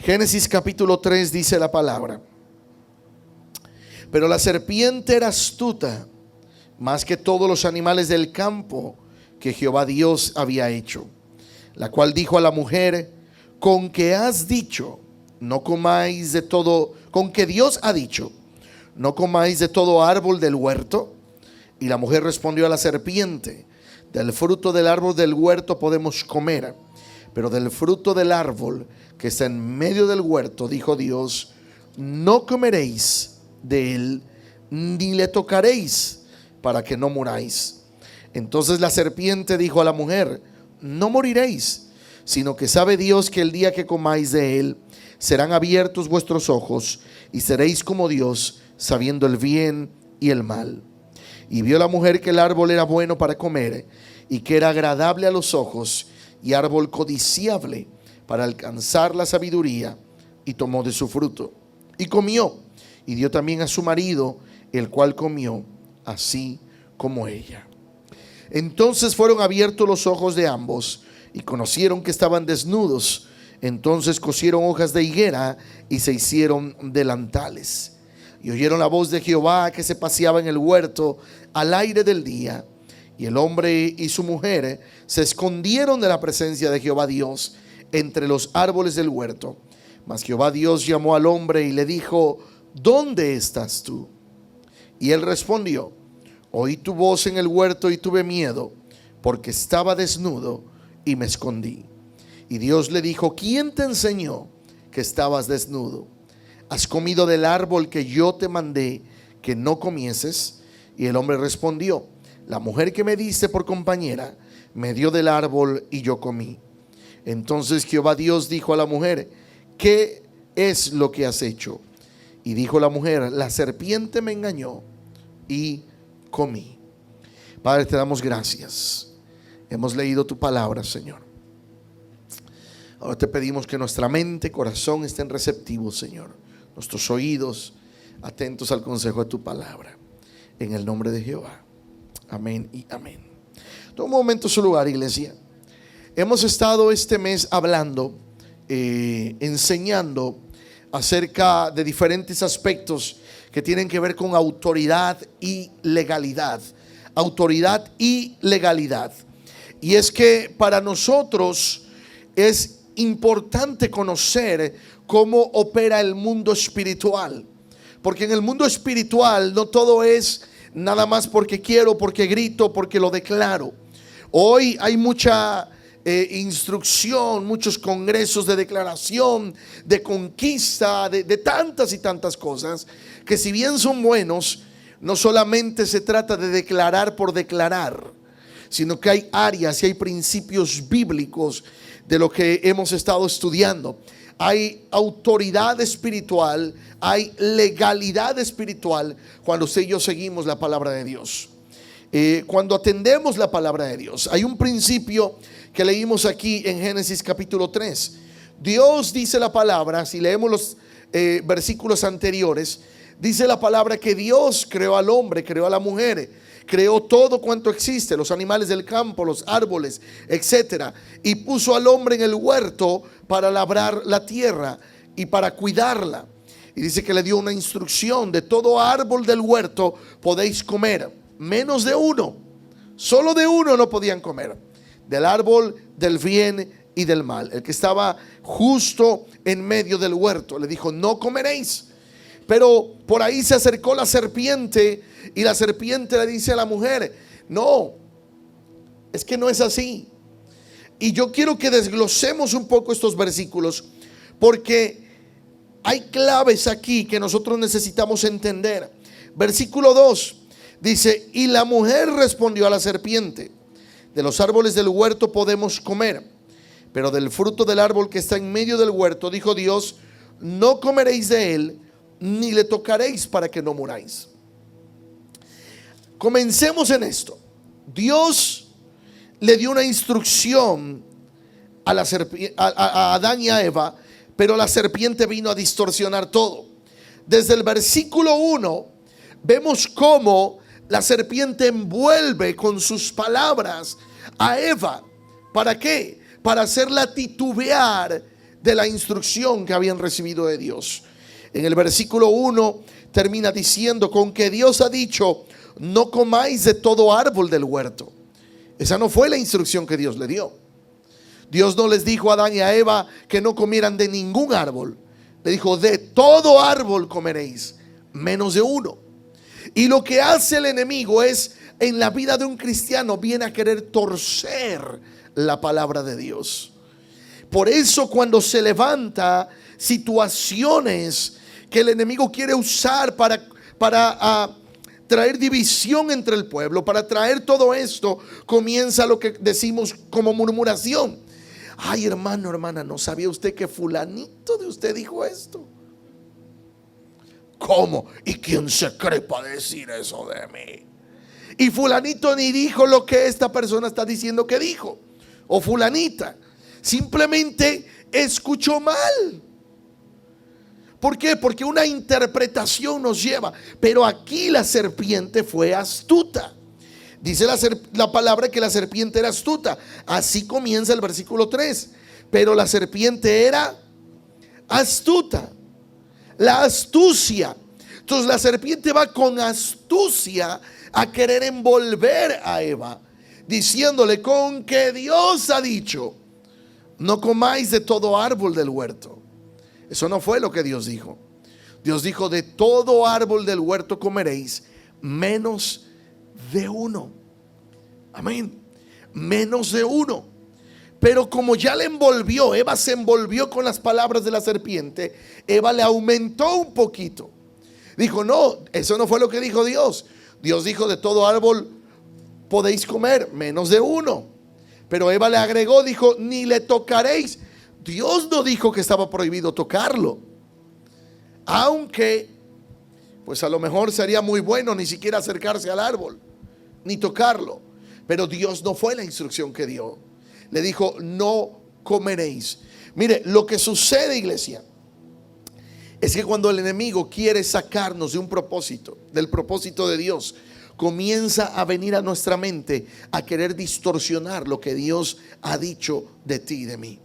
Génesis capítulo 3 dice la palabra: pero la serpiente era astuta más que todos los animales del campo que Jehová Dios había hecho, la cual dijo a la mujer: con que has dicho, no comáis de todo, con que Dios ha dicho, no comáis de todo árbol del huerto. Y la mujer respondió a la serpiente: del fruto del árbol del huerto podemos comer, pero del fruto del árbol que está en medio del huerto, dijo Dios, no comeréis de él, ni le tocaréis, para que no muráis. Entonces la serpiente dijo a la mujer: no moriréis, sino que sabe Dios que el día que comáis de él, serán abiertos vuestros ojos, y seréis como Dios, sabiendo el bien y el mal. Y vio la mujer que el árbol era bueno para comer, y que era agradable a los ojos, y árbol codiciable para alcanzar la sabiduría, y tomó de su fruto, y comió, y dio también a su marido, el cual comió, así como ella. Entonces fueron abiertos los ojos de ambos, y conocieron que estaban desnudos. Entonces cosieron hojas de higuera, y se hicieron delantales. Y oyeron la voz de Jehová que se paseaba en el huerto al aire del día. Y el hombre y su mujer se escondieron de la presencia de Jehová Dios entre los árboles del huerto. Mas Jehová Dios llamó al hombre y le dijo: ¿dónde estás tú? Y él respondió: oí tu voz en el huerto y tuve miedo, porque estaba desnudo y me escondí. Y Dios le dijo: ¿quién te enseñó que estabas desnudo? ¿Has comido del árbol que yo te mandé que no comieses? Y el hombre respondió: la mujer que me diste por compañera me dio del árbol y yo comí. Entonces Jehová Dios dijo a la mujer: ¿qué es lo que has hecho? Y dijo la mujer: la serpiente me engañó y comí. Padre, te damos gracias. Hemos leído tu palabra, Señor. Ahora te pedimos que nuestra mente, corazón estén receptivos, Señor. Nuestros oídos atentos al consejo de tu palabra. En el nombre de Jehová. Amén y amén. Toma un momento su lugar, iglesia. Hemos estado este mes hablando, enseñando acerca de diferentes aspectos que tienen que ver con autoridad y legalidad. Autoridad y legalidad. Y es que para nosotros es importante conocer cómo opera el mundo espiritual. Porque en el mundo espiritual no todo es nada más porque quiero, porque grito, porque lo declaro. Hoy hay mucha instrucción, muchos congresos de declaración, de conquista, de tantas y tantas cosas, que si bien son buenos, no solamente se trata de declarar por declarar, sino que hay áreas y hay principios bíblicos de lo que hemos estado estudiando. Hay autoridad espiritual, hay legalidad espiritual cuando usted y yo seguimos la palabra de Dios. Cuando atendemos la palabra de Dios, hay un principio que leímos aquí en Génesis capítulo 3. Dios dice la palabra, si leemos los versículos anteriores, dice la palabra que Dios creó al hombre, creó a la mujer, creó todo cuanto existe, los animales del campo, los árboles, etcétera, y puso al hombre en el huerto para labrar la tierra y para cuidarla. Y dice que le dio una instrucción: de todo árbol del huerto podéis comer, menos de uno, solo de uno no podían comer, del árbol del bien y del mal, el que estaba justo en medio del huerto. Le dijo: no comeréis. Pero por ahí se acercó la serpiente, y la serpiente le dice a la mujer: no, es que no es así. Y yo quiero que desglosemos un poco estos versículos, porque hay claves aquí que nosotros necesitamos entender. Versículo 2 dice: y la mujer respondió a la serpiente: de los árboles del huerto podemos comer, pero del fruto del árbol que está en medio del huerto, dijo Dios, no comeréis de él, ni le tocaréis, para que no muráis. Comencemos en esto. Dios le dio una instrucción a Adán y a Eva, pero la serpiente vino a distorsionar todo. Desde el versículo 1 vemos cómo la serpiente envuelve con sus palabras a Eva. ¿Para qué? Para hacerla titubear de la instrucción que habían recibido de Dios. En el versículo 1 termina diciendo: con que Dios ha dicho, no comáis de todo árbol del huerto. Esa no fue la instrucción que Dios le dio. Dios no les dijo a Adán y a Eva que no comieran de ningún árbol. Le dijo: de todo árbol comeréis, menos de uno. Y lo que hace el enemigo es, en la vida de un cristiano, viene a querer torcer la palabra de Dios. Por eso cuando se levanta situaciones que el enemigo quiere usar para traer división entre el pueblo, para traer todo esto, comienza lo que decimos como murmuración. Ay, hermano, hermana, ¿no sabía usted que fulanito de usted dijo esto? ¿Cómo? ¿Y quién se cree para decir eso de mí? Y fulanito ni dijo lo que esta persona está diciendo que dijo. O fulanita simplemente escuchó mal. ¿Por qué? Porque una interpretación nos lleva. Pero aquí la serpiente fue astuta. Dice la palabra que la serpiente era astuta. Así comienza el versículo 3. Pero la serpiente era astuta. La astucia. Entonces la serpiente va con astucia a querer envolver a Eva, diciéndole: con que Dios ha dicho, no comáis de todo árbol del huerto. Eso no fue lo que Dios dijo. Dios dijo: de todo árbol del huerto comeréis, menos de uno. Amén. Menos de uno. Pero como ya le envolvió, Eva se envolvió con las palabras de la serpiente, Eva le aumentó un poquito. Dijo: no, eso no fue lo que dijo Dios. Dios dijo: de todo árbol podéis comer, menos de uno. Pero Eva le agregó, dijo: ni le tocaréis. Dios no dijo que estaba prohibido tocarlo. Aunque, pues a lo mejor sería muy bueno ni siquiera acercarse al árbol, ni tocarlo. Pero Dios no fue la instrucción que dio. Le dijo: no comeréis. Mire, lo que sucede, iglesia, es que cuando el enemigo quiere sacarnos de un propósito, del propósito de Dios, comienza a venir a nuestra mente a querer distorsionar lo que Dios ha dicho de ti y de mí.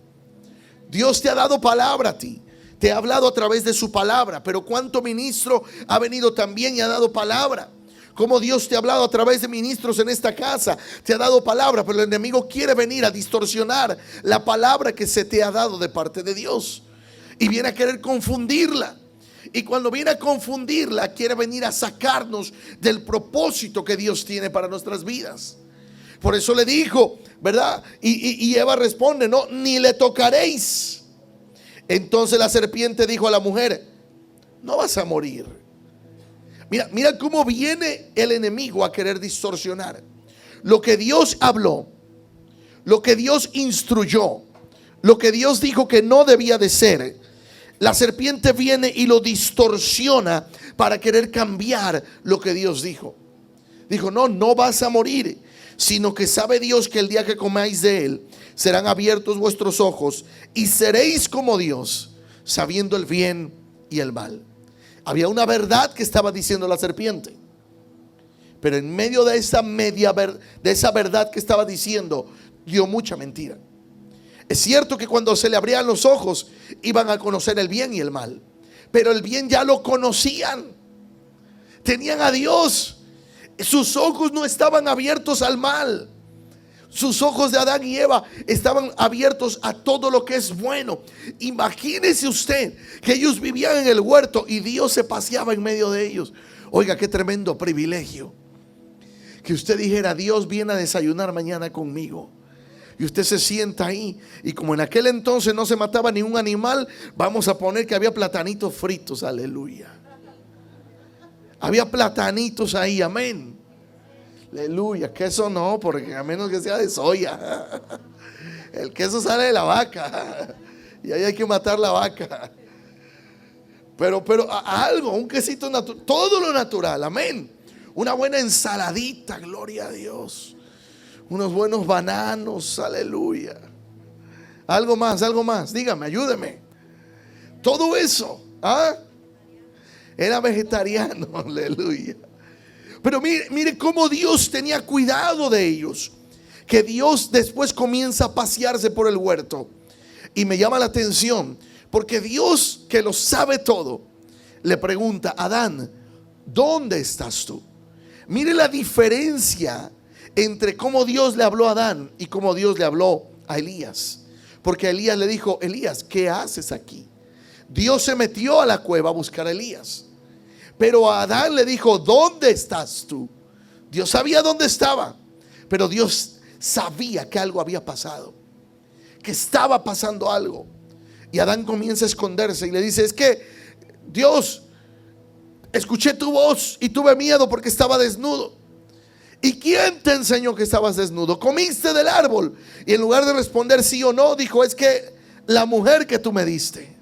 Dios te ha dado palabra a ti, te ha hablado a través de su palabra, pero ¿cuánto ministro ha venido también y ha dado palabra? Como Dios te ha hablado a través de ministros en esta casa, te ha dado palabra, pero el enemigo quiere venir a distorsionar la palabra que se te ha dado de parte de Dios. Y viene a querer confundirla. Y cuando viene a confundirla, quiere venir a sacarnos del propósito que Dios tiene para nuestras vidas. Por eso le dijo, ¿verdad? Y Eva responde: no, ni le tocaréis. Entonces la serpiente dijo a la mujer: no vas a morir. Mira cómo viene el enemigo a querer distorsionar lo que Dios habló, lo que Dios instruyó, lo que Dios dijo que no debía de ser. La serpiente viene y lo distorsiona para querer cambiar lo que Dios dijo. Dijo: no, no vas a morir, sino que sabe Dios que el día que comáis de él, serán abiertos vuestros ojos y seréis como Dios, sabiendo el bien y el mal. Había una verdad que estaba diciendo la serpiente, pero en medio de esa verdad que estaba diciendo, dio mucha mentira. Es cierto que cuando se le abrían los ojos, iban a conocer el bien y el mal, pero el bien ya lo conocían. Tenían a Dios. Sus ojos no estaban abiertos al mal. Sus ojos de Adán y Eva estaban abiertos a todo lo que es bueno. Imagínese usted que ellos vivían en el huerto y Dios se paseaba en medio de ellos. Oiga, qué tremendo privilegio. Que usted dijera: Dios viene a desayunar mañana conmigo. Y usted se sienta ahí, y como en aquel entonces no se mataba ni un animal, vamos a poner que había platanitos fritos. Aleluya. Había platanitos ahí, amén. Aleluya. Queso no, porque a menos que sea de soya. El queso sale de la vaca y ahí hay que matar la vaca. Pero algo, un quesito natural, todo lo natural, amén. Una buena ensaladita, gloria a Dios. Unos buenos bananos, aleluya. Algo más, dígame, ayúdeme. Todo eso, era vegetariano, aleluya. Pero mire cómo Dios tenía cuidado de ellos. Que Dios después comienza a pasearse por el huerto. Y me llama la atención porque Dios, que lo sabe todo, le pregunta: Adán, ¿dónde estás tú? Mire la diferencia entre cómo Dios le habló a Adán y cómo Dios le habló a Elías. Porque a Elías le dijo: Elías, ¿qué haces aquí? Dios se metió a la cueva a buscar a Elías. Pero a Adán le dijo: ¿dónde estás tú? Dios sabía dónde estaba, pero Dios sabía que algo había pasado, que estaba pasando algo. Y Adán comienza a esconderse y le dice: es que Dios, escuché tu voz y tuve miedo porque estaba desnudo. ¿Y quién te enseñó que estabas desnudo? ¿Comiste del árbol? Y en lugar de responder sí o no, dijo: es que la mujer que tú me diste.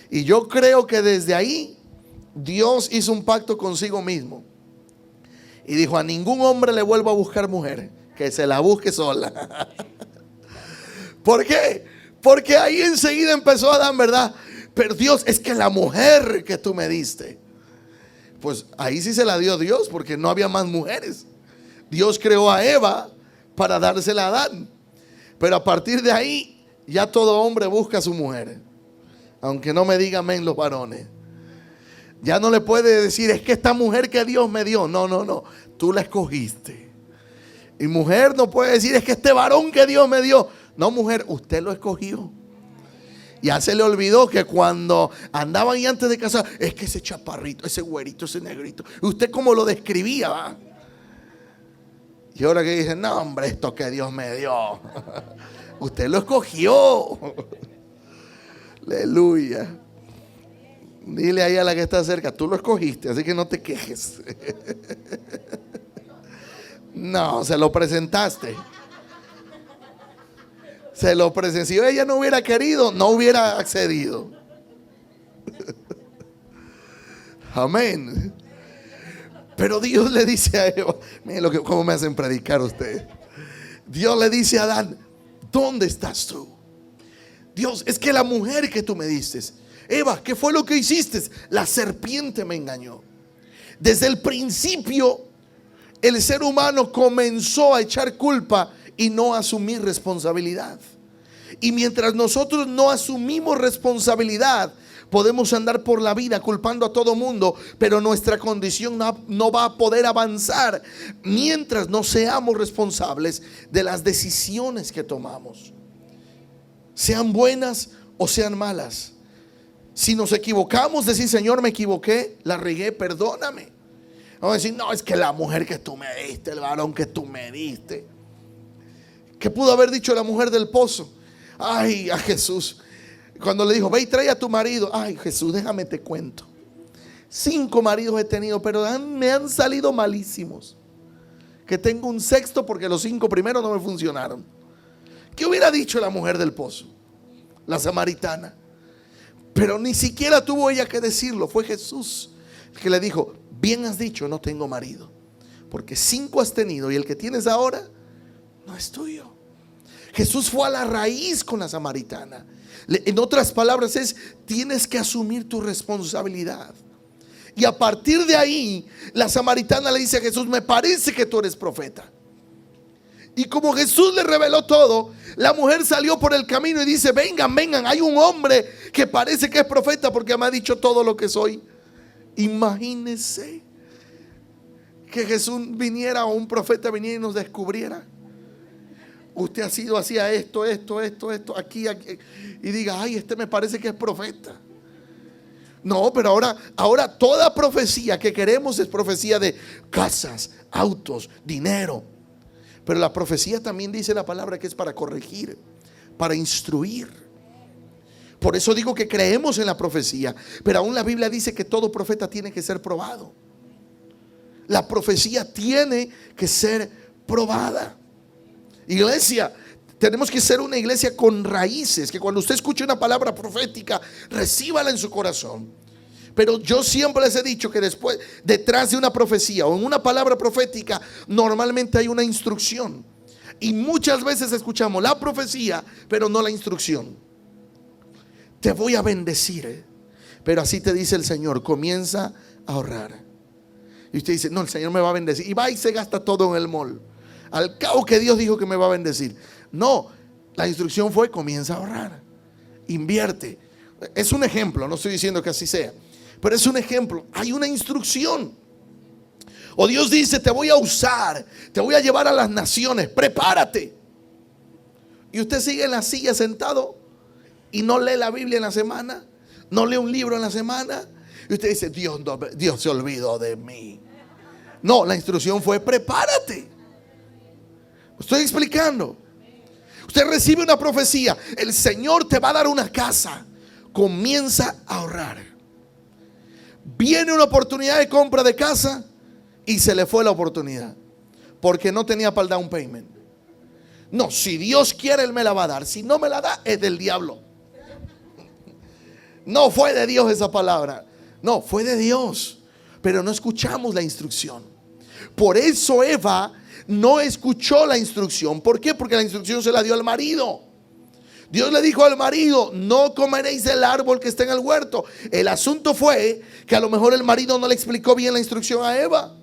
Y yo creo que desde ahí Dios hizo un pacto consigo mismo y dijo: a ningún hombre le vuelvo a buscar mujer, que se la busque sola. ¿Por qué? Porque ahí enseguida empezó Adán, ¿verdad? Pero Dios, es que la mujer que tú me diste. Pues ahí sí se la dio Dios, porque no había más mujeres. Dios creó a Eva para dársela a Adán. Pero a partir de ahí ya todo hombre busca a su mujer. Aunque no me digan amén los varones. Ya no le puede decir: es que esta mujer que Dios me dio. No, no, no. Tú la escogiste. Y mujer no puede decir: es que este varón que Dios me dio. No, mujer, usted lo escogió. Ya se le olvidó que cuando andaban y antes de casar: es que ese chaparrito, ese güerito, ese negrito, usted como lo describía, ¿va? Y ahora que dicen: no, hombre, esto que Dios me dio. Usted lo escogió. Aleluya. Dile ahí a la que está cerca: tú lo escogiste, así que no te quejes. No, se lo presentaste. Se lo presentó. Si ella no hubiera querido, no hubiera accedido. Amén. Pero Dios le dice a Eva: miren cómo me hacen predicar ustedes. Dios le dice a Adán: ¿dónde estás tú? Dios, es que la mujer que tú me diste. Eva, ¿qué fue lo que hiciste? La serpiente me engañó. Desde el principio el ser humano comenzó a echar culpa y no asumir responsabilidad. Y mientras nosotros no asumimos responsabilidad, podemos andar por la vida culpando a todo mundo, pero nuestra condición no va a poder avanzar mientras no seamos responsables de las decisiones que tomamos, sean buenas o sean malas. Si nos equivocamos, decir: Señor, me equivoqué, la regué, perdóname. Vamos a decir: no, es que la mujer que tú me diste, el varón que tú me diste. ¿Qué pudo haber dicho la mujer del pozo? Ay, a Jesús, cuando le dijo: ve y trae a tu marido. Ay, Jesús, déjame te cuento. 5 maridos he tenido, pero me han salido malísimos. Que tengo un sexto porque los 5 primeros no me funcionaron. ¿Qué hubiera dicho la mujer del pozo? La samaritana. Pero ni siquiera tuvo ella que decirlo. Fue Jesús el que le dijo: bien has dicho, no tengo marido, porque 5 has tenido y el que tienes ahora no es tuyo. Jesús fue a la raíz con la samaritana. En otras palabras es: tienes que asumir tu responsabilidad. Y a partir de ahí la samaritana le dice a Jesús: me parece que tú eres profeta. Y como Jesús le reveló todo, la mujer salió por el camino y dice: vengan, vengan, hay un hombre que parece que es profeta porque me ha dicho todo lo que soy. Imagínense que Jesús viniera, o un profeta viniera y nos descubriera: usted ha sido así, a esto, aquí, y diga: ay, este me parece que es profeta. No, pero ahora toda profecía que queremos es profecía de casas, autos, dinero. Pero la profecía también dice la palabra que es para corregir, para instruir. Por eso digo que creemos en la profecía, pero aún la Biblia dice que todo profeta tiene que ser probado. La profecía tiene que ser probada. Iglesia, tenemos que ser una iglesia con raíces, que cuando usted escuche una palabra profética, recíbala en su corazón. Pero yo siempre les he dicho que detrás de una profecía o en una palabra profética, normalmente hay una instrucción. Y muchas veces escuchamos la profecía, pero no la instrucción. Te voy a bendecir, pero así te dice el Señor: comienza a ahorrar. Y usted dice: no, el Señor me va a bendecir. Y va y se gasta todo en el mall. Al cabo que Dios dijo que me va a bendecir. No, La instrucción fue: comienza a ahorrar, invierte. Es un ejemplo, no estoy diciendo que así sea, pero es un ejemplo. Hay una instrucción. O Dios dice: te voy a usar, te voy a llevar a las naciones, prepárate. Y usted sigue en la silla sentado y no lee la Biblia en la semana, no lee un libro en la semana, y usted dice: Dios se olvidó de mí. No, la instrucción fue: prepárate. Estoy explicando. Usted recibe una profecía: el Señor te va a dar una casa. Comienza a ahorrar. Viene una oportunidad de compra de casa y se le fue la oportunidad porque no tenía para el down payment. No, si Dios quiere, Él me la va a dar. Si no me la da, es del diablo. No fue de Dios esa palabra. No, fue de Dios. Pero no escuchamos la instrucción. Por eso Eva no escuchó la instrucción. ¿Por qué? Porque la instrucción se la dio al marido. Dios le dijo al marido: no comeréis del árbol que está en el huerto. El asunto fue que a lo mejor el marido no le explicó bien la instrucción a Eva.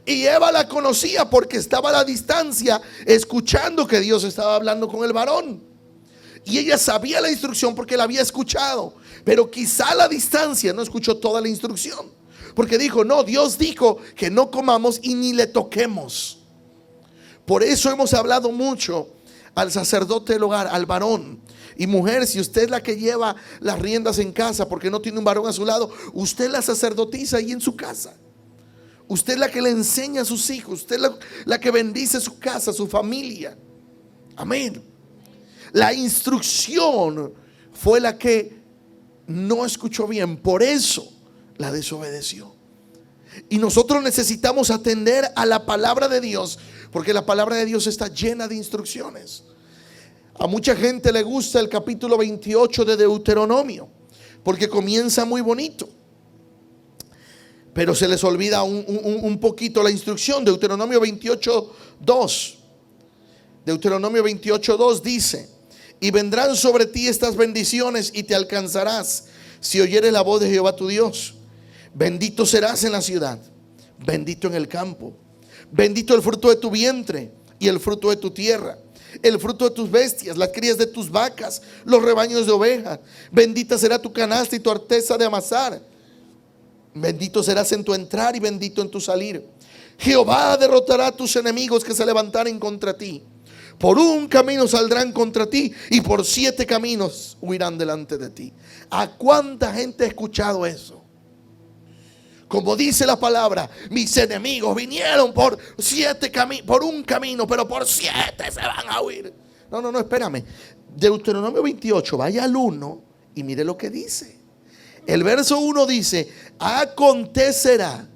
Y Eva la conocía porque estaba a la distancia escuchando que Dios estaba hablando con el varón. Y ella sabía la instrucción porque la había escuchado. Pero quizá a la distancia no escuchó toda la instrucción. Porque dijo: no, Dios dijo que no comamos y ni le toquemos. Por eso hemos hablado mucho al sacerdote del hogar, al varón. Y mujer, si usted es la que lleva las riendas en casa porque no tiene un varón a su lado, usted la sacerdotisa ahí en su casa. Usted es la que le enseña a sus hijos. Usted es la que bendice su casa, su familia. Amén. La instrucción fue la que no escuchó bien, por eso la desobedeció. Y nosotros necesitamos atender a la palabra de Dios, porque la palabra de Dios está llena de instrucciones. A mucha gente le gusta el capítulo 28 de Deuteronomio, porque comienza muy bonito, pero se les olvida un poquito la instrucción. Deuteronomio 28:2. Deuteronomio 28:2 dice: y vendrán sobre ti estas bendiciones y te alcanzarás si oyeres la voz de Jehová tu Dios. Bendito serás en la ciudad, bendito en el campo, bendito el fruto de tu vientre y el fruto de tu tierra, el fruto de tus bestias, las crías de tus vacas, los rebaños de ovejas. Bendita será tu canasta y tu arteza de amasar. Bendito serás en tu entrar y bendito en tu salir. Jehová derrotará a tus enemigos que se levantaren contra ti. Por un camino saldrán contra ti y por 7 caminos huirán delante de ti. ¿A cuánta gente ha escuchado eso? Como dice la palabra: mis enemigos vinieron por un camino, pero por 7 se van a huir. No, espérame. Deuteronomio 28, vaya al 1 y mire lo que dice. El verso 1 dice: acontecerá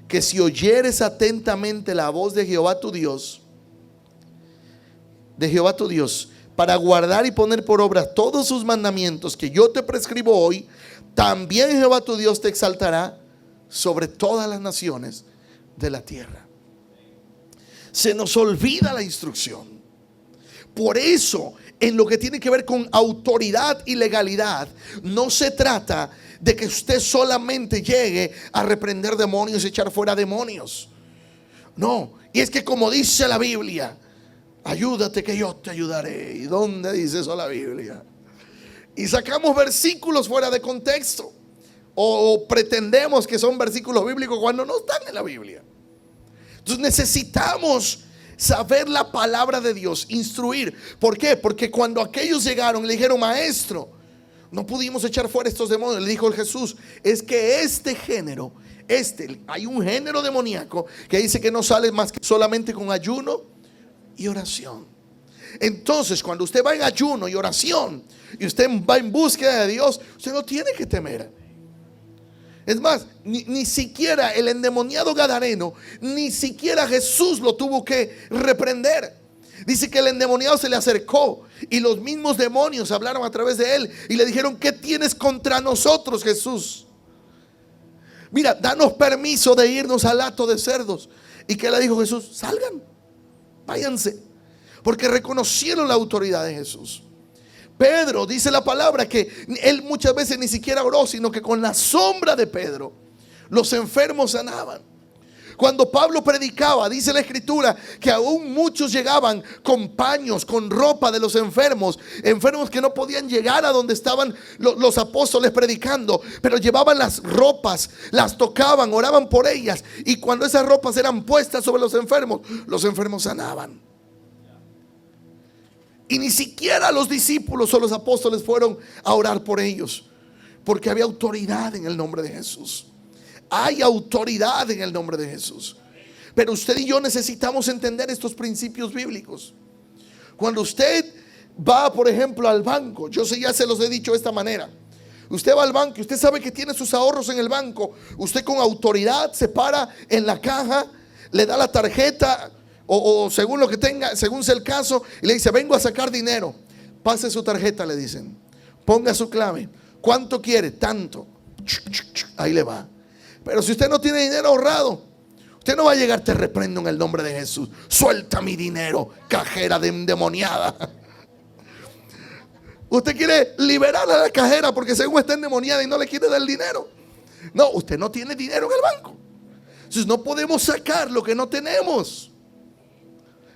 que si oyeres atentamente la voz de Jehová tu Dios, para guardar y poner por obra todos sus mandamientos que yo te prescribo hoy, también Jehová tu Dios te exaltará sobre todas las naciones de la tierra. Se nos olvida la instrucción. Por eso, en lo que tiene que ver con autoridad y legalidad, no se trata de que usted solamente llegue a reprender demonios y echar fuera demonios. No, y es que como dice la Biblia: ayúdate que yo te ayudaré. ¿Y dónde dice eso la Biblia? Y sacamos versículos fuera de contexto, o pretendemos que son versículos bíblicos cuando no están en la Biblia. Entonces necesitamos saber la palabra de Dios, instruir. ¿Por qué? Porque cuando aquellos llegaron le dijeron: maestro, no pudimos echar fuera estos demonios. Le dijo el Jesús: es que este género, hay un género demoníaco que dice que no sale más que solamente con ayuno y oración. Entonces, cuando usted va en ayuno y oración y usted va en búsqueda de Dios, usted no tiene que temer. Es más, ni siquiera el endemoniado gadareno, ni siquiera Jesús lo tuvo que reprender. Dice que el endemoniado se le acercó y los mismos demonios hablaron a través de él y le dijeron: ¿qué tienes contra nosotros, Jesús? Mira, danos permiso de irnos al hato de cerdos. ¿Y qué le dijo Jesús? Salgan, váyanse, porque reconocieron la autoridad de Jesús. Pedro, dice la palabra que él muchas veces ni siquiera oró, sino que con la sombra de Pedro los enfermos sanaban. Cuando Pablo predicaba, dice la escritura que aún muchos llegaban con paños, con ropa de los enfermos, enfermos que no podían llegar a donde estaban los apóstoles predicando, pero llevaban las ropas, las tocaban, oraban por ellas, y cuando esas ropas eran puestas sobre los enfermos sanaban. Y ni siquiera los discípulos o los apóstoles fueron a orar por ellos, porque había autoridad en el nombre de Jesús. Hay autoridad en el nombre de Jesús. Pero usted y yo necesitamos entender estos principios bíblicos. Cuando usted va, por ejemplo, al banco, yo ya se los he dicho de esta manera. Usted va al banco y usted sabe que tiene sus ahorros en el banco. Usted con autoridad se para en la caja, le da la tarjeta o según lo que tenga, según sea el caso, y le dice: vengo a sacar dinero. Pase su tarjeta, le dicen. Ponga su clave. ¿Cuánto quiere? Tanto. Ahí le va. Pero si usted no tiene dinero ahorrado, usted no va a llegar: te reprendo en el nombre de Jesús, suelta mi dinero, cajera endemoniada. Usted quiere liberar a la cajera porque según está endemoniada y no le quiere dar el dinero. No, usted no tiene dinero en el banco. Entonces no podemos sacar lo que no tenemos.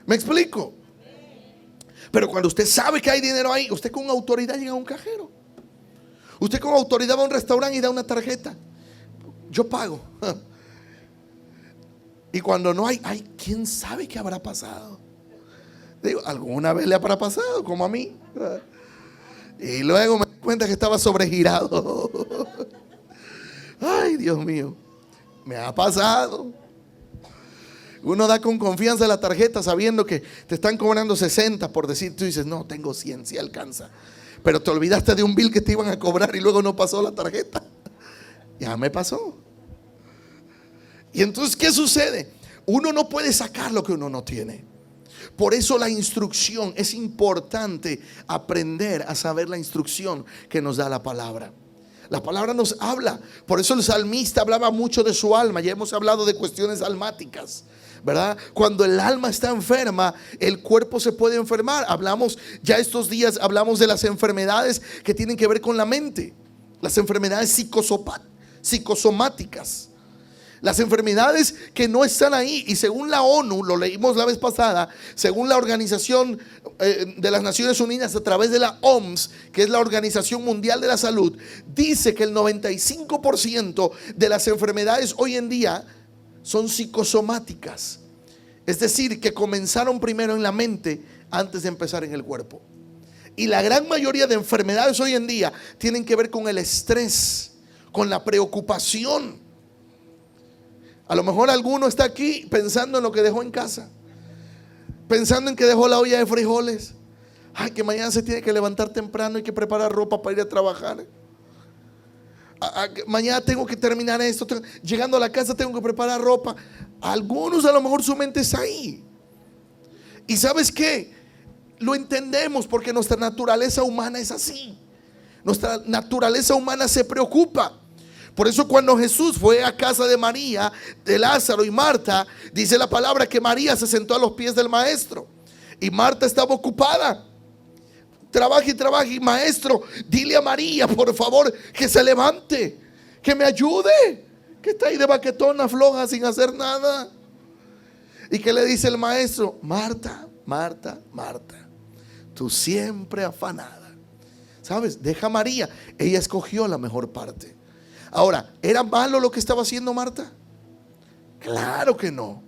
¿Me explico? Pero cuando usted sabe que hay dinero ahí, usted con autoridad llega a un cajero. Usted con autoridad va a un restaurante y da una tarjeta: yo pago. Y cuando no hay, ¿quién sabe qué habrá pasado? Digo, alguna vez le habrá pasado, como a mí. Y luego me di cuenta que estaba sobregirado. Ay, Dios mío, me ha pasado. Uno da con confianza la tarjeta sabiendo que te están cobrando 60 por decir. Tú dices: no, tengo 100, si alcanza. Pero te olvidaste de un bill que te iban a cobrar y luego no pasó la tarjeta. Ya me pasó. Y entonces, ¿qué sucede? Uno no puede sacar lo que uno no tiene. Por eso la instrucción es importante, aprender a saber la instrucción que nos da la palabra. La palabra nos habla. Por eso el salmista hablaba mucho de su alma. Ya hemos hablado de cuestiones almáticas, ¿verdad? Cuando el alma está enferma, el cuerpo se puede enfermar. Hablamos ya estos días, hablamos de las enfermedades que tienen que ver con la mente. Las enfermedades psicosomáticas. Las enfermedades que no están ahí. Y según la ONU, lo leímos la vez pasada, según la Organización de las Naciones Unidas a través de la OMS, que es la Organización Mundial de la Salud, dice que el 95% de las enfermedades hoy en día son psicosomáticas. Es decir, que comenzaron primero en la mente antes de empezar en el cuerpo. Y la gran mayoría de enfermedades hoy en día tienen que ver con el estrés, con la preocupación. A lo mejor alguno está aquí pensando en lo que dejó en casa, pensando en que dejó la olla de frijoles. Ay, que mañana se tiene que levantar temprano y que preparar ropa para ir a trabajar. Mañana tengo que terminar esto. Llegando a la casa tengo que preparar ropa. Algunos a lo mejor su mente está ahí. ¿Y sabes qué? Lo entendemos porque nuestra naturaleza humana es así. Nuestra naturaleza humana se preocupa. Por eso cuando Jesús fue a casa de María, de Lázaro y Marta, dice la palabra que María se sentó a los pies del maestro y Marta estaba ocupada. Trabaja y trabaja. Y: maestro, dile a María, por favor, que se levante, que me ayude, que está ahí de baquetona, floja, sin hacer nada. ¿Y qué le dice el maestro? Marta, Marta, Marta, tú siempre afanada. ¿Sabes? Deja a María, ella escogió la mejor parte. Ahora, ¿era malo lo que estaba haciendo Marta? Claro que no.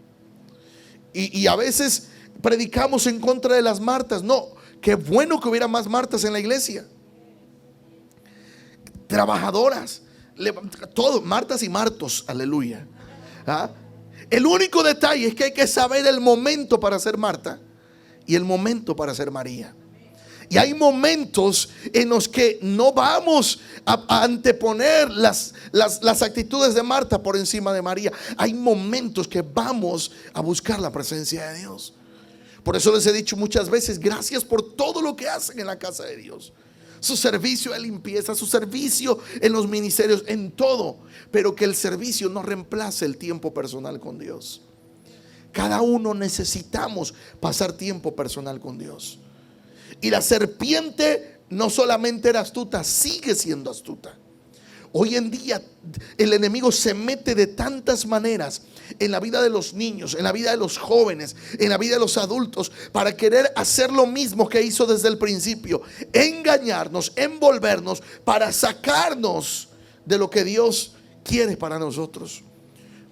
Y a veces predicamos en contra de las Martas. No, qué bueno que hubiera más Martas en la iglesia. Trabajadoras, todo, Martas y Martos, aleluya. ¿Ah? El único detalle es que hay que saber el momento para ser Marta y el momento para ser María. Y hay momentos en los que no vamos a anteponer las actitudes de Marta por encima de María. Hay momentos que vamos a buscar la presencia de Dios. Por eso les he dicho muchas veces: gracias por todo lo que hacen en la casa de Dios. Su servicio de limpieza, su servicio en los ministerios, en todo. Pero que el servicio no reemplace el tiempo personal con Dios. Cada uno necesitamos pasar tiempo personal con Dios. Y la serpiente no solamente era astuta, sigue siendo astuta. Hoy en día el enemigo se mete de tantas maneras en la vida de los niños, en la vida de los jóvenes, en la vida de los adultos, para querer hacer lo mismo que hizo desde el principio: engañarnos, envolvernos, para sacarnos de lo que Dios quiere para nosotros.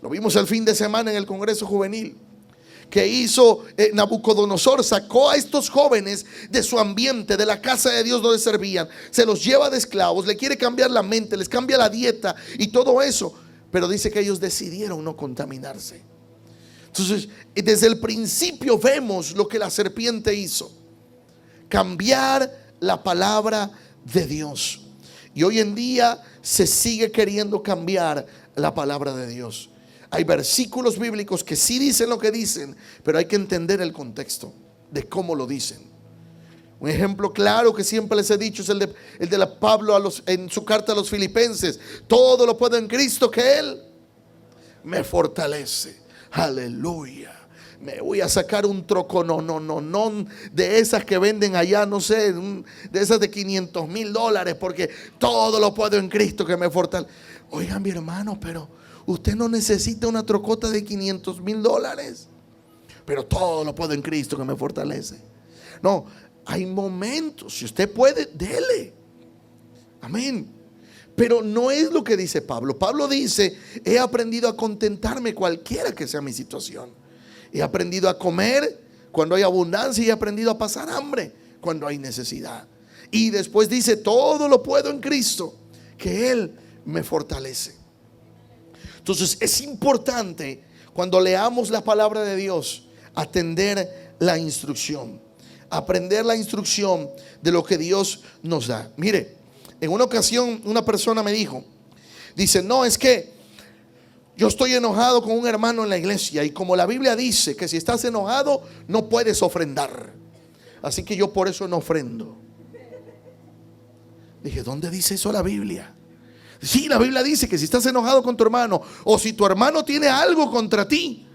Lo vimos el fin de semana en el Congreso Juvenil. Que hizo Nabucodonosor: sacó a estos jóvenes de su ambiente, de la casa de Dios donde servían, se los lleva de esclavos, le quiere cambiar la mente, les cambia la dieta y todo eso, pero dice que ellos decidieron no contaminarse. Entonces, desde el principio vemos lo que la serpiente hizo: cambiar la palabra de Dios. Y hoy en día se sigue queriendo cambiar la palabra de Dios. Hay versículos bíblicos que sí dicen lo que dicen, pero hay que entender el contexto de cómo lo dicen. Un ejemplo claro que siempre les he dicho es el de Pablo en su carta a los Filipenses: todo lo puedo en Cristo que Él me fortalece. Aleluya. Me voy a sacar un troco no de esas que venden allá, no sé, de esas de $500,000, porque todo lo puedo en Cristo que me fortalece. Oigan, mi hermano, pero usted no necesita una trocota de $500,000, pero todo lo puedo en Cristo que me fortalece. No, hay momentos, si usted puede, dele. Amén. Pero no es lo que dice Pablo. Pablo dice: he aprendido a contentarme cualquiera que sea mi situación. He aprendido a comer cuando hay abundancia y he aprendido a pasar hambre cuando hay necesidad. Y después dice: todo lo puedo en Cristo que Él me fortalece. Entonces es importante, cuando leamos la palabra de Dios, atender la instrucción, aprender la instrucción de lo que Dios nos da. Mire, en una ocasión una persona me dijo, dice: no, es que yo estoy enojado con un hermano en la iglesia, y como la Biblia dice que si estás enojado no puedes ofrendar, así que yo por eso no ofrendo. Dije: ¿dónde dice eso la Biblia? Sí, la Biblia dice que si estás enojado con tu hermano, o si tu hermano tiene algo contra ti,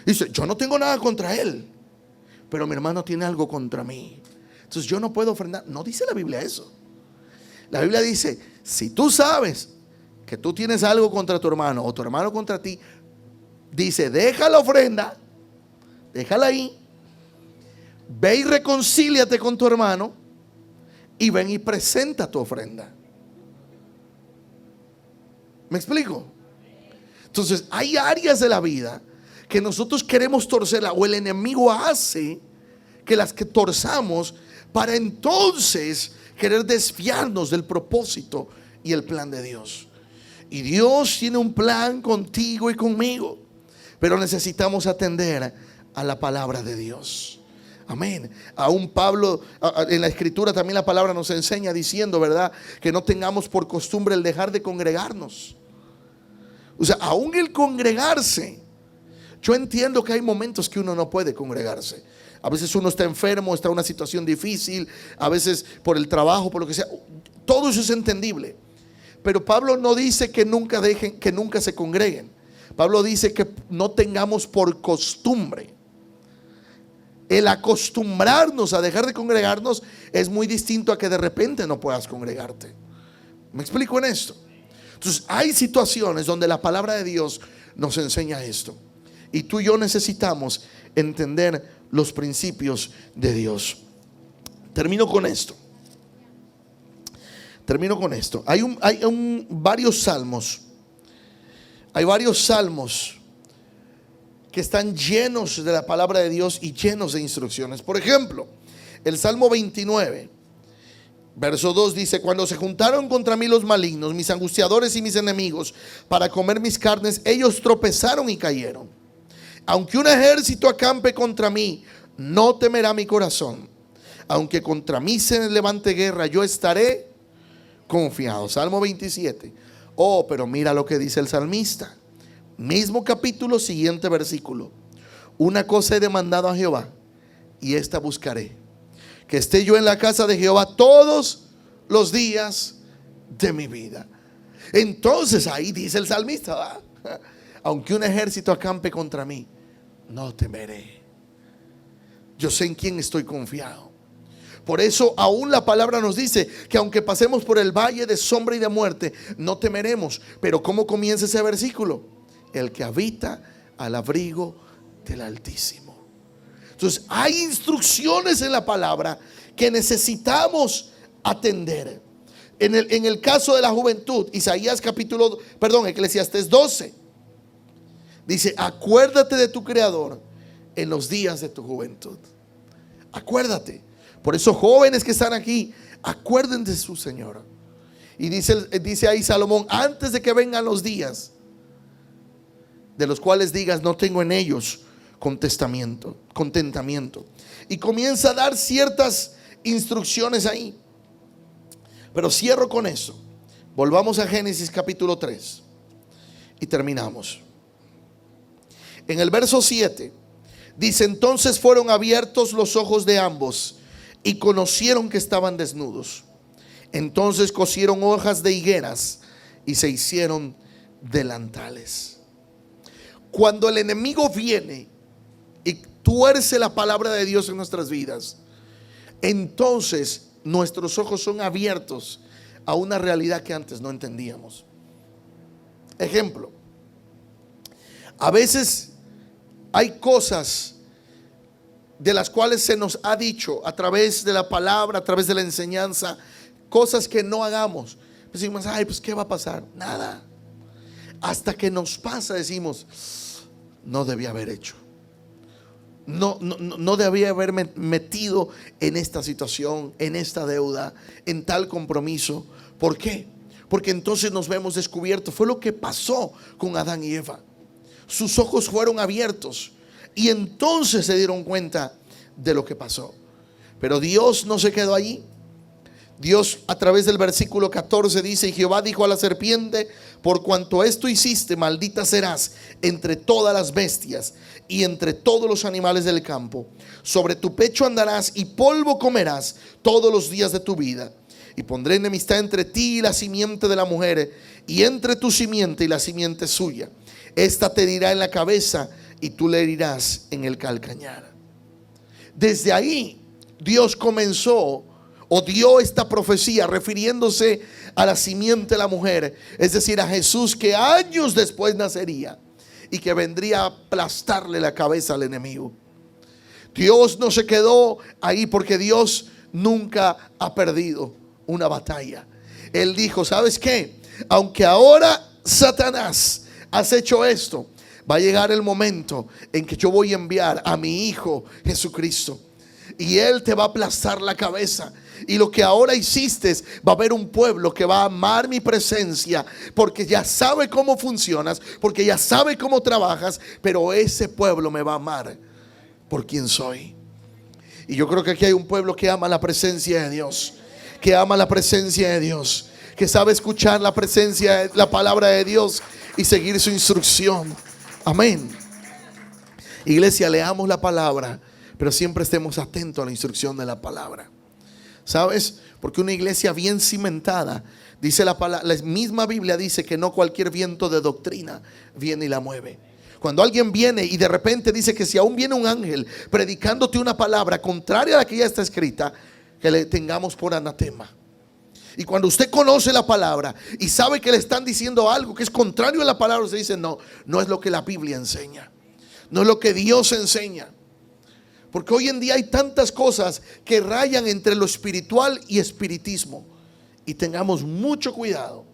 dice: yo no tengo nada contra él, pero mi hermano tiene algo contra mí, entonces yo no puedo ofrendar. No dice la Biblia eso. La Biblia dice: si tú sabes que tú tienes algo contra tu hermano, o tu hermano contra ti, dice: deja la ofrenda, déjala ahí, ve y reconcíliate con tu hermano, y ven y presenta tu ofrenda. ¿Me explico? Entonces hay áreas de la vida que nosotros queremos torcerla, o el enemigo hace que las que torzamos, para entonces querer desviarnos del propósito y el plan de Dios. Y Dios tiene un plan contigo y conmigo, pero necesitamos atender a la palabra de Dios. Amén. Aún Pablo en la escritura también la palabra nos enseña diciendo, ¿verdad?, que no tengamos por costumbre el dejar de congregarnos. O sea, aún el congregarse. Yo entiendo que hay momentos que uno no puede congregarse. A veces uno está enfermo, está en una situación difícil, a veces por el trabajo, por lo que sea. Todo eso es entendible. Pero Pablo no dice que nunca dejen, que nunca se congreguen. Pablo dice que no tengamos por costumbre. El acostumbrarnos a dejar de congregarnos es muy distinto a que de repente no puedas congregarte. ¿Me explico en esto? Entonces hay situaciones donde la palabra de Dios nos enseña esto, y tú y yo necesitamos entender los principios de Dios. Termino con esto. Hay varios salmos. Hay varios salmos que están llenos de la palabra de Dios y llenos de instrucciones. Por ejemplo, el Salmo 29, verso 2 dice: cuando se juntaron contra mí los malignos, mis angustiadores y mis enemigos, para comer mis carnes, ellos tropezaron y cayeron. Aunque un ejército acampe contra mí, no temerá mi corazón. Aunque contra mí se levante guerra, yo estaré confiado. Salmo 27. Oh, pero mira lo que dice el salmista. Mismo capítulo, siguiente versículo: una cosa he demandado a Jehová, y esta buscaré, que esté yo en la casa de Jehová todos los días de mi vida. Entonces ahí dice el salmista, ¿va? Aunque un ejército acampe contra mí, no temeré. Yo sé en quién estoy confiado. Por eso aún la palabra nos dice que aunque pasemos por el valle de sombra y de muerte, no temeremos. Pero ¿cómo comienza ese versículo? El que habita al abrigo del Altísimo. Entonces hay instrucciones en la palabra que necesitamos atender. En el caso de la juventud, Eclesiastés 12 dice: acuérdate de tu Creador en los días de tu juventud. Acuérdate. Por eso, jóvenes que están aquí, acuérdense de su Señor. Y dice ahí Salomón: antes de que vengan los días de los cuales digas, no tengo en ellos contentamiento. Y comienza a dar ciertas instrucciones ahí. Pero cierro con eso. Volvamos a Génesis capítulo 3 y terminamos. En el verso 7 dice: entonces fueron abiertos los ojos de ambos y conocieron que estaban desnudos. Entonces cosieron hojas de higueras y se hicieron delantales. Cuando el enemigo viene y tuerce la palabra de Dios en nuestras vidas, entonces nuestros ojos son abiertos a una realidad que antes no entendíamos. Ejemplo: a veces hay cosas de las cuales se nos ha dicho a través de la palabra, a través de la enseñanza, cosas que no hagamos. Decimos: ay, pues ¿qué va a pasar? Nada. Hasta que nos pasa, decimos: no debía haber hecho. No debía haberme metido en esta situación, en esta deuda, en tal compromiso. ¿Por qué? Porque entonces nos vemos descubiertos. Fue lo que pasó con Adán y Eva. Sus ojos fueron abiertos y entonces se dieron cuenta de lo que pasó. Pero Dios no se quedó allí. Dios, a través del versículo 14, dice: y Jehová dijo a la serpiente: por cuanto esto hiciste, maldita serás entre todas las bestias y entre todos los animales del campo. Sobre tu pecho andarás y polvo comerás todos los días de tu vida. Y pondré enemistad entre ti y la simiente de la mujer, y entre tu simiente y la simiente suya. Esta te herirá en la cabeza y tú le herirás en el calcañar. Desde ahí Dios comenzó o dio esta profecía refiriéndose a la simiente de la mujer, es decir, a Jesús, que años después nacería y que vendría a aplastarle la cabeza al enemigo. Dios no se quedó ahí, porque Dios nunca ha perdido una batalla. Él dijo: ¿sabes qué? Aunque ahora, Satanás, has hecho esto, va a llegar el momento en que yo voy a enviar a mi Hijo Jesucristo, y Él te va a aplastar la cabeza. Y lo que ahora hiciste, va a haber un pueblo que va a amar mi presencia, porque ya sabe cómo funcionas, porque ya sabe cómo trabajas. Pero ese pueblo me va a amar por quien soy. Y yo creo que aquí hay un pueblo que ama la presencia de Dios, que ama la presencia de Dios, que sabe escuchar la presencia, la palabra de Dios y seguir su instrucción. Amén. Iglesia, leamos la palabra, pero siempre estemos atentos a la instrucción de la palabra. ¿Sabes? Porque una iglesia bien cimentada, dice la misma Biblia dice que no cualquier viento de doctrina viene y la mueve. Cuando alguien viene y de repente dice que si aún viene un ángel predicándote una palabra contraria a la que ya está escrita, que le tengamos por anatema. Y cuando usted conoce la palabra y sabe que le están diciendo algo que es contrario a la palabra, usted dice: no es lo que la Biblia enseña, no es lo que Dios enseña. Porque hoy en día hay tantas cosas que rayan entre lo espiritual y espiritismo. Y tengamos mucho cuidado.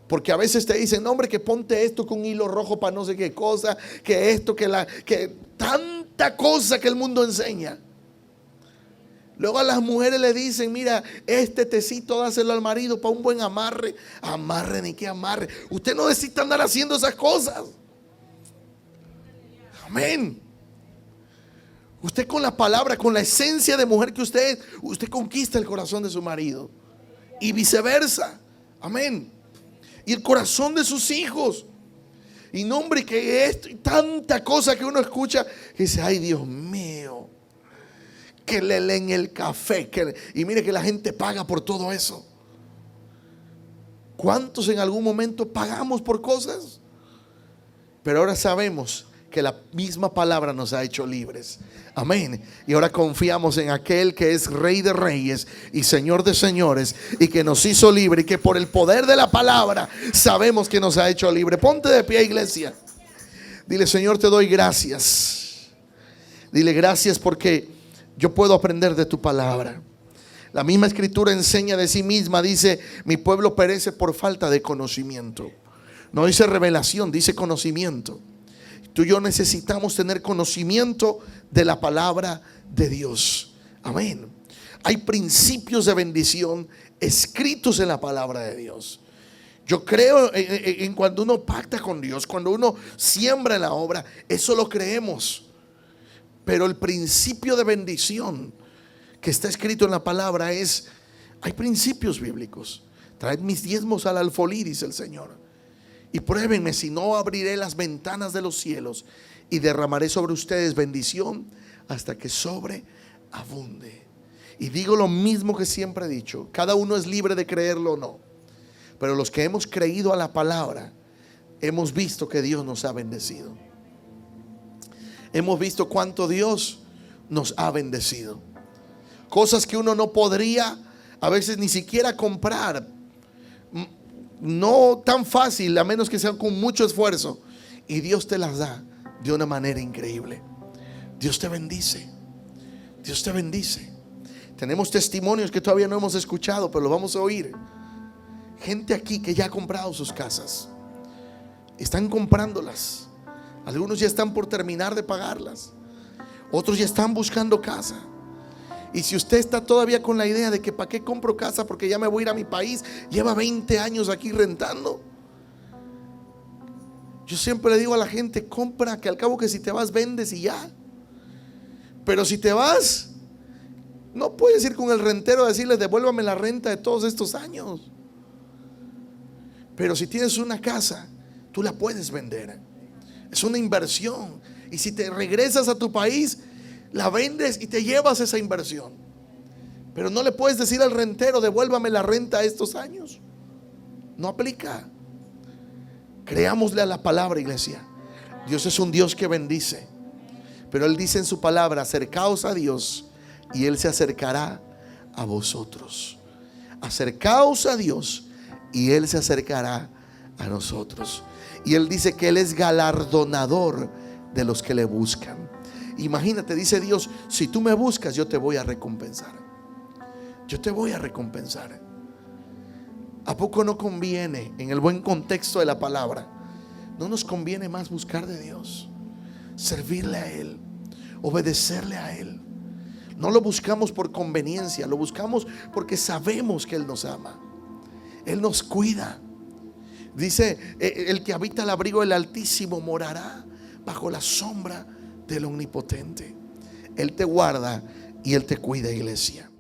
Porque a veces te dicen: no, hombre, que ponte esto con hilo rojo para no sé qué cosa, que esto, que tanta cosa que el mundo enseña. Luego a las mujeres le dicen: mira, este tecito dáselo al marido para un buen amarre. Amarre ni qué amarre. Usted no necesita andar haciendo esas cosas. Amén. Usted con la palabra, con la esencia de mujer que usted conquista el corazón de su marido. Y viceversa. Amén. Y el corazón de sus hijos. Y no, hombre, que esto y tanta cosa que uno escucha, que dice: ay, Dios mío, que le leen el café, y mire que la gente paga por todo eso. ¿Cuántos en algún momento pagamos por cosas? Pero ahora sabemos que la misma palabra nos ha hecho libres. Amén. Y ahora confiamos en aquel que es Rey de Reyes y Señor de Señores, y que nos hizo libre, y que por el poder de la palabra sabemos que nos ha hecho libre. Ponte de pie, iglesia. Dile: Señor, te doy gracias. Dile: gracias porque yo puedo aprender de tu palabra. La misma escritura enseña de sí misma. Dice: mi pueblo perece por falta de conocimiento. No dice revelación, dice conocimiento. Tú y yo necesitamos tener conocimiento de la palabra de Dios. Amén. Hay principios de bendición escritos en la palabra de Dios. Yo creo en cuando uno pacta con Dios, cuando uno siembra en la obra, eso lo creemos. Pero el principio de bendición que está escrito en la palabra hay principios bíblicos. Traed mis diezmos al alfolí, dice el Señor, y pruébenme, si no abriré las ventanas de los cielos y derramaré sobre ustedes bendición hasta que sobreabunde. Y digo lo mismo que siempre he dicho: cada uno es libre de creerlo o no, pero los que hemos creído a la palabra hemos visto que Dios nos ha bendecido. Hemos visto cuánto Dios nos ha bendecido. Cosas que uno no podría a veces ni siquiera comprar, no tan fácil, a menos que sea con mucho esfuerzo, y Dios te las da de una manera increíble. Dios te bendice. Dios te bendice. Tenemos testimonios que todavía no hemos escuchado, pero lo vamos a oír. Gente aquí que ya ha comprado sus casas, están comprándolas. Algunos ya están por terminar de pagarlas, otros ya están buscando casa. Y si usted está todavía con la idea de que ¿para qué compro casa? Porque ya me voy a ir a mi país, lleva 20 años aquí rentando. Yo siempre le digo a la gente: compra, que al cabo que si te vas vendes y ya. Pero si te vas, no puedes ir con el rentero a decirle: devuélvame la renta de todos estos años. Pero si tienes una casa, tú la puedes vender. Es una inversión. Y si te regresas a tu país, la vendes y te llevas esa inversión. Pero no le puedes decir al rentero: devuélvame la renta de estos años. No aplica. Creámosle a la palabra, iglesia. Dios es un Dios que bendice, pero Él dice en su palabra: acercaos a Dios y Él se acercará a vosotros. Acercaos a Dios y Él se acercará a nosotros. Y Él dice que Él es galardonador de los que le buscan. Imagínate, dice Dios: si tú me buscas, yo te voy a recompensar. Yo te voy a recompensar. ¿A poco no conviene, en el buen contexto de la palabra, no nos conviene más buscar de Dios, servirle a Él, obedecerle a Él? No lo buscamos por conveniencia, lo buscamos porque sabemos que Él nos ama. Él nos cuida. Dice: el que habita al abrigo del Altísimo morará bajo la sombra del Omnipotente. Él te guarda y Él te cuida, iglesia.